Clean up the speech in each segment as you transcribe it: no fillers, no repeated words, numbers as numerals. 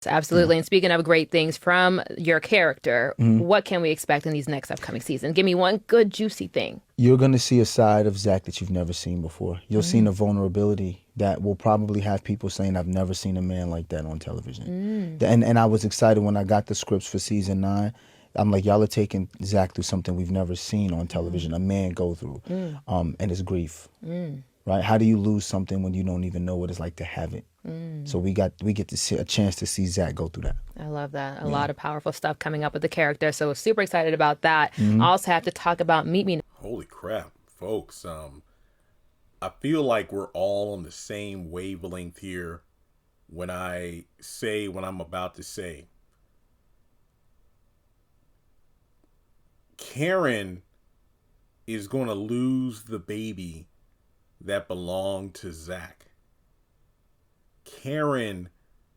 Absolutely. And speaking of great things from your character, Mhm. what can we expect in these next upcoming seasons? Give me one good juicy thing. You're going to see a side of Zach that you've never seen before. You'll see Mm. a vulnerability that will probably have people saying, I've never seen a man like that on television. Mm. And I was excited when I got the scripts for season 9. I'm like, y'all are taking Zach through something we've never seen on television, a man go through, Mm. and it's grief, Mm. right? How do you lose something when you don't even know what it's like to have it? So we get to see a chance to see Zach go through that. I love that. A Yeah. lot of powerful stuff coming up with the character. So super excited about that. Mhm. Also have to talk about Meet Me. Holy crap, folks. I feel like we're all on the same wavelength here when I say what I'm about to say. Karen is going to lose the baby that belonged to Zach. Karen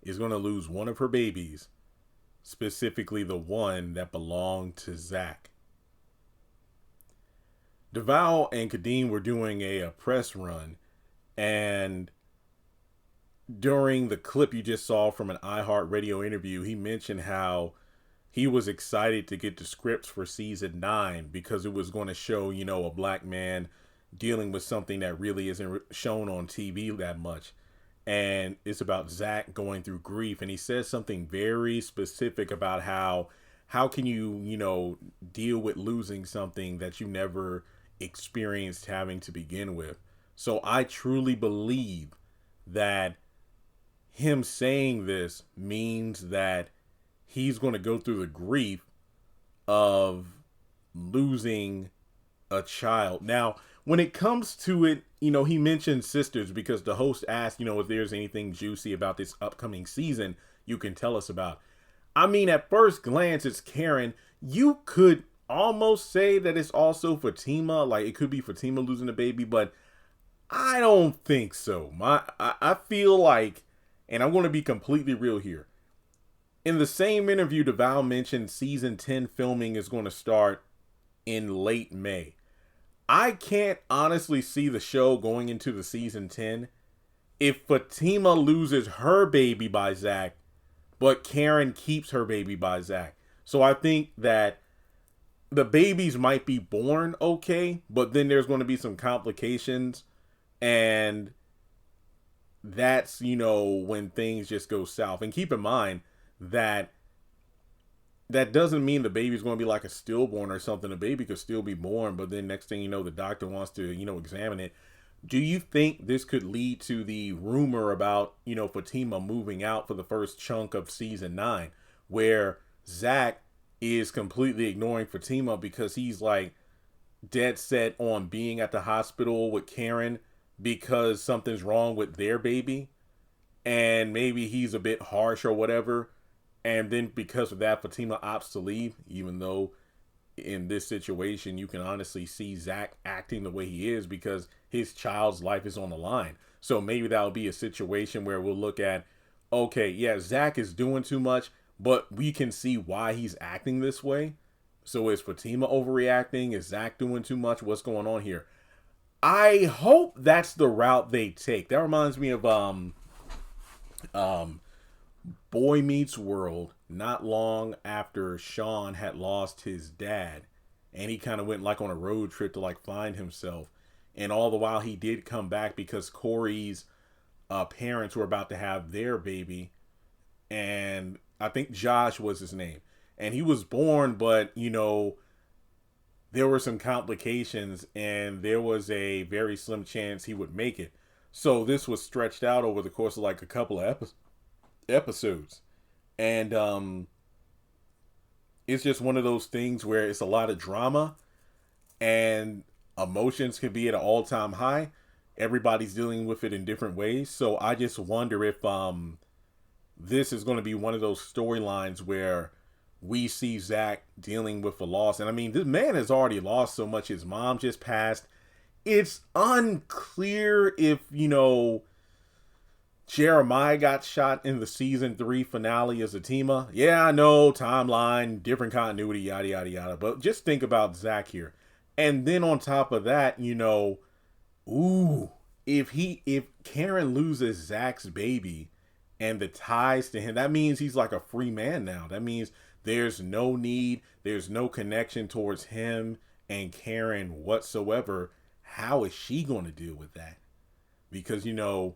is going to lose one of her babies, specifically the one that belonged to Zach. Devale and Kadeem were doing a press run, and during the clip you just saw from an iHeartRadio interview, he mentioned how he was excited to get the scripts for season 9 because it was going to show, a black man dealing with something that really isn't shown on TV that much. And it's about Zach going through grief. And he says something very specific about how can you, deal with losing something that you never experienced having to begin with. So I truly believe that him saying this means that he's going to go through the grief of losing a child. Now, when it comes to it, he mentioned Sisters because the host asked, if there's anything juicy about this upcoming season you can tell us about. I mean, at first glance, it's Karen. You could almost say that it's also Fatima. Like, it could be Fatima losing a baby, but I don't think so. I feel like, and I'm going to be completely real here. In the same interview, Devale mentioned season 10 filming is going to start in late May. I can't honestly see the show going into the season 10 if Fatima loses her baby by Zach, but Karen keeps her baby by Zach. So I think that the babies might be born okay, but then there's going to be some complications, and that's, when things just go south. And keep in mind that doesn't mean the baby's going to be like a stillborn or something. The baby could still be born, but then next thing you know, the doctor wants to, examine it. Do you think this could lead to the rumor about, Fatima moving out for the first chunk of season 9, where Zach is completely ignoring Fatima because he's like dead set on being at the hospital with Karen because something's wrong with their baby, and maybe he's a bit harsh or whatever, and then because of that, Fatima opts to leave, even though in this situation you can honestly see Zach acting the way he is because his child's life is on the line. So maybe that'll be a situation where we'll look at, okay, yeah, Zach is doing too much, but we can see why he's acting this way. So is Fatima overreacting? Is Zach doing too much? What's going on here? I hope that's the route they take. That reminds me of Boy Meets World, not long after Sean had lost his dad, and he kind of went like on a road trip to like find himself, and all the while he did come back because Corey's parents were about to have their baby, and I think Josh was his name, and he was born, but there were some complications, and there was a very slim chance he would make it. So this was stretched out over the course of like a couple of episodes, and it's just one of those things where it's a lot of drama and emotions can be at an all-time high. Everybody's dealing with it in different ways, so I just wonder if this is going to be one of those storylines where we see Zach dealing with a loss. And I mean, this man has already lost so much. His mom just passed. It's unclear if Jeremiah got shot in the season 3 finale as Zatima. Yeah, I know, timeline, different continuity, yada, yada, yada. But just think about Zach here. And then on top of that, if Karen loses Zach's baby and the ties to him. That means he's like a free man now. That means there's no need, there's no connection towards him and Karen whatsoever. How is she going to deal with that? Because, you know,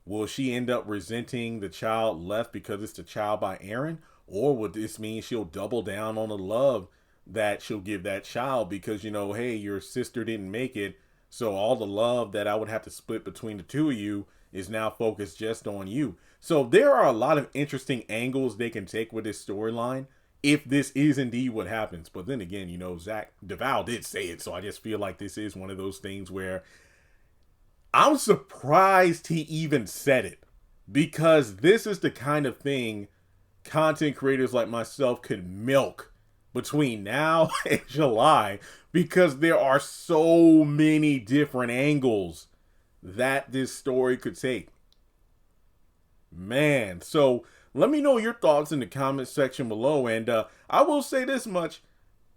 will she end up resenting the child left because it's the child by Aaron? Or would this mean she'll double down on the love that she'll give that child because, you know, hey, your sister didn't make it, so all the love that I would have to split between the two of you is now focused just on you. So there are a lot of interesting angles they can take with this storyline if this is indeed what happens. But then again, you know, Devale did say it, so I just feel like this is one of those things where I'm surprised he even said it, because this is the kind of thing content creators like myself could milk between now and July, because there are so many different angles that this story could take. Man, so let me know your thoughts in the comment section below. And I will say this much,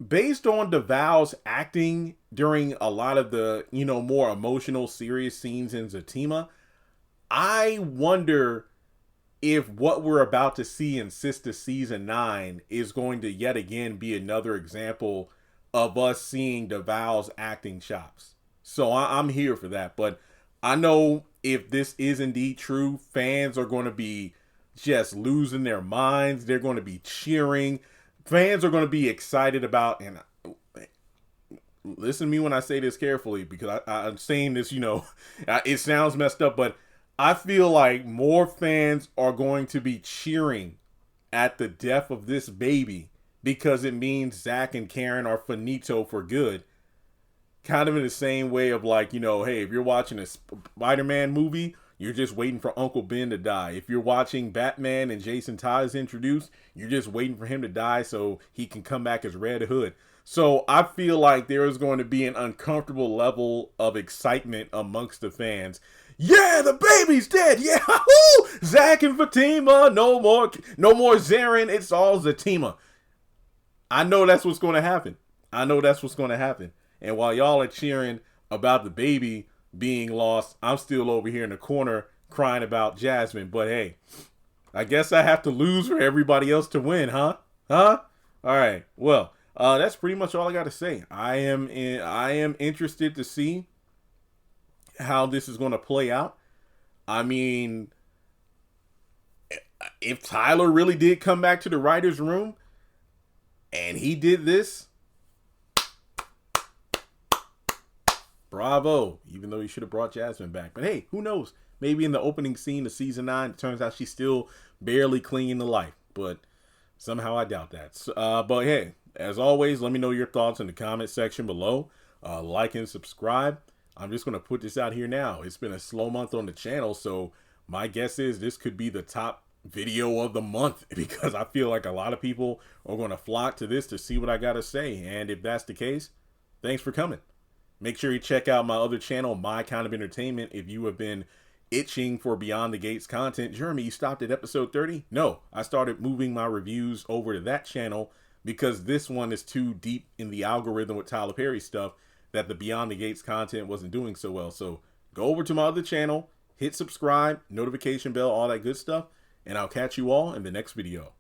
based on Devale's acting during a lot of the, you know, more emotional, serious scenes in Zatima, I wonder if what we're about to see in Sistas Season 9 is going to yet again be another example of us seeing Devale's acting chops. So I'm here for that. But I know if this is indeed true, fans are going to be just losing their minds. They're going to be cheering. Fans are going to be excited about, and listen to me when I say this carefully, because I'm saying this, you know, it sounds messed up, but I feel like more fans are going to be cheering at the death of this baby because it means Zach and Karen are finito for good. Kind of in the same way of like, you know, hey, if you're watching a Spider-Man movie, you're just waiting for Uncle Ben to die. If you're watching Batman and Jason Todd is introduced, you're just waiting for him to die so he can come back as Red Hood. So I feel like there is going to be an uncomfortable level of excitement amongst the fans. Yeah, the baby's dead. Yeah, Zach and Fatima. No more Zarin. It's all Zatima. I know that's what's going to happen. I know that's what's going to happen. And while y'all are cheering about the baby being lost, I'm still over here in the corner crying about Jasmine. But hey, I guess I have to lose for everybody else to win, huh? All right. Well, that's pretty much all I got to say. I am interested to see how this is going to play out. I mean, if Tyler really did come back to the writer's room and he did this, bravo, even though he should have brought Jasmine back. But hey, who knows? Maybe in the opening scene of season 9, it turns out she's still barely clinging to life. But somehow I doubt that. So, but hey, as always, let me know your thoughts in the comment section below. Like and subscribe. I'm just going to put this out here now. It's been a slow month on the channel, so my guess is this could be the top video of the month, because I feel like a lot of people are going to flock to this to see what I got to say. And if that's the case, thanks for coming. Make sure you check out my other channel, My Kind of Entertainment, if you have been itching for Beyond the Gates content. Jeremy, you stopped at episode 30? No, I started moving my reviews over to that channel because this one is too deep in the algorithm with Tyler Perry stuff that the Beyond the Gates content wasn't doing so well. So go over to my other channel, hit subscribe, notification bell, all that good stuff, and I'll catch you all in the next video.